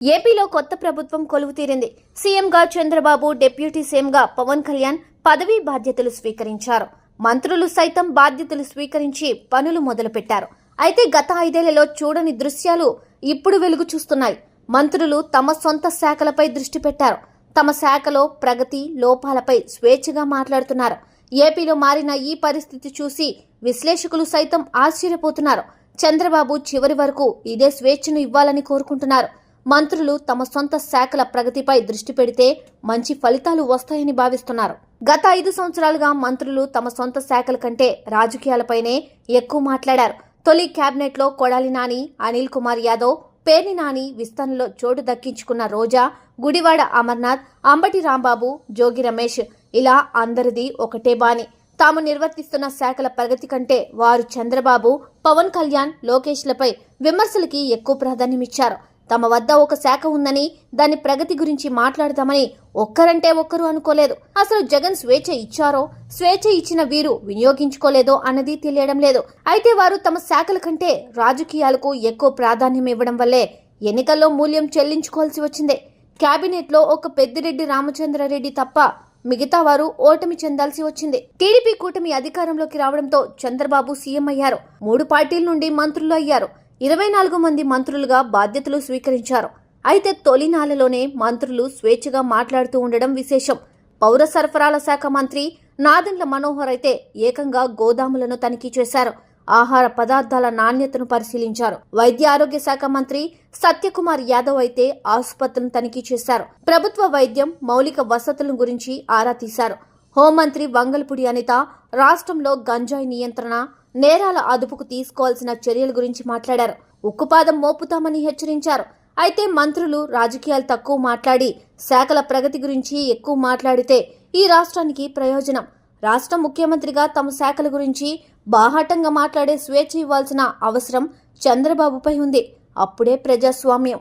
ఏపీలో కొత్త ప్రభుత్వం కొలువు తీరింది. సీఎంగా చంద్రబాబు, డిప్యూటీ సీఎంగా పవన్ కళ్యాణ్ పదవీ బాధ్యతలు స్వీకరించారు. మంత్రులు సైతం బాధ్యతలు స్వీకరించి పనులు మొదలుపెట్టారు. అయితే గత 5 ఏళ్లలో చూడని దృశ్యాలు ఇప్పుడు వెలుగు చూస్తున్నాయి. మంత్రులు తమ సొంత శాఖలపై దృష్టి పెట్టారు. తమ శాఖలో ప్రగతి, లోపాలపై స్వేచ్ఛగా మాట్లాడుతున్నారు. ఏపీలో మారిన ఈ పరిస్థితి చూసి విశ్లేషకులు సైతం ఆశ్చర్యపోతున్నారు. చంద్రబాబు చివరి వరకు ఇదే స్వేచ్ఛను ఇవ్వాలని కోరుకుంటున్నారు. మంత్రులు తమ సొంత శాఖల ప్రగతిపై దృష్టి పెడితే మంచి ఫలితాలు వస్తాయని భావిస్తున్నారు. గత 5 సంవత్సరాలుగా మంత్రులు తమ సొంత శాఖల కంటే రాజకీయాలపైనే ఎక్కువ మాట్లాడారు. తొలి కేబినెట్లో కొడాలి నాని, అనిల్ కుమార్ యాదవ్, పేర్ని నాని విస్తరణలో చోటు దక్కించుకున్న రోజా, గుడివాడ అమర్నాథ్, అంబటి రాంబాబు, జోగి రమేష్ ఇలా అందరిది ఒకటే బాని. తాము నిర్వర్తిస్తున్న శాఖల ప్రగతి కంటే వారు చంద్రబాబు, పవన్ కళ్యాణ్, లోకేష్లపై విమర్శలకి ఎక్కువ ప్రాధాన్యమిచ్చారు. తమ వద్ద ఒక శాఖ ఉందని దాని ప్రగతి గురించి మాట్లాడతామని ఒక్కరంటే ఒక్కరు అనుకోలేదు. అసలు జగన్ స్వేచ్ఛ ఇచ్చారో, స్వేచ్ఛ ఇచ్చిన వీరు వినియోగించుకోలేదో అన్నది తెలియడం లేదు. అయితే వారు తమ శాఖల కంటే రాజకీయాలకు ఎక్కువ ప్రాధాన్యం ఇవ్వడం వల్లే ఎన్నికల్లో మూల్యం చెల్లించుకోవాల్సి వచ్చింది. కేబినెట్లో ఒక పెద్దిరెడ్డి రామచంద్రారెడ్డి తప్ప మిగతా వారు ఓటమి చెందాల్సి వచ్చింది. టీడీపీ కూటమి అధికారంలోకి రావడంతో చంద్రబాబు సీఎం అయ్యారు. 3 పార్టీల నుండి మంత్రులు అయ్యారు. 24 మంది మంత్రులుగా బాధ్యతలు స్వీకరించారు. అయితే తొలి నాళ్లలోనే మంత్రులు స్వేచ్ఛగా మాట్లాడుతూ ఉండడం విశేషం. పౌర సరఫరాల శాఖ మంత్రి నాదెండ్ల మనోహర్ అయితే ఏకంగా గోదాములను తనిఖీ చేశారు. ఆహార పదార్థాల నాణ్యతను పరిశీలించారు. వైద్య ఆరోగ్య శాఖ మంత్రి సత్యకుమార్ యాదవ్ అయితే ఆసుపత్రులను తనిఖీ చేశారు. ప్రభుత్వ వైద్యం, మౌలిక వసతుల గురించి ఆరా తీశారు. హోంమంత్రి వంగల్పూడి అనిత రాష్ట్రంలో గంజాయి నియంత్రణ, నేరాల అదుపుకు తీసుకోవాల్సిన చర్యల గురించి మాట్లాడారు. ఉక్కుపాదం మోపుతామని హెచ్చరించారు. అయితే మంత్రులు రాజకీయాలు తక్కువ మాట్లాడి శాఖల ప్రగతి గురించి ఎక్కువ మాట్లాడితే ఈ రాష్ట్రానికి ప్రయోజనం. రాష్ట్ర ముఖ్యమంత్రిగా తమ శాఖల గురించి బాహాటంగా మాట్లాడే స్వేచ్ఛ ఇవ్వాల్సిన అవసరం చంద్రబాబుపై ఉంది. అప్పుడే ప్రజాస్వామ్యం.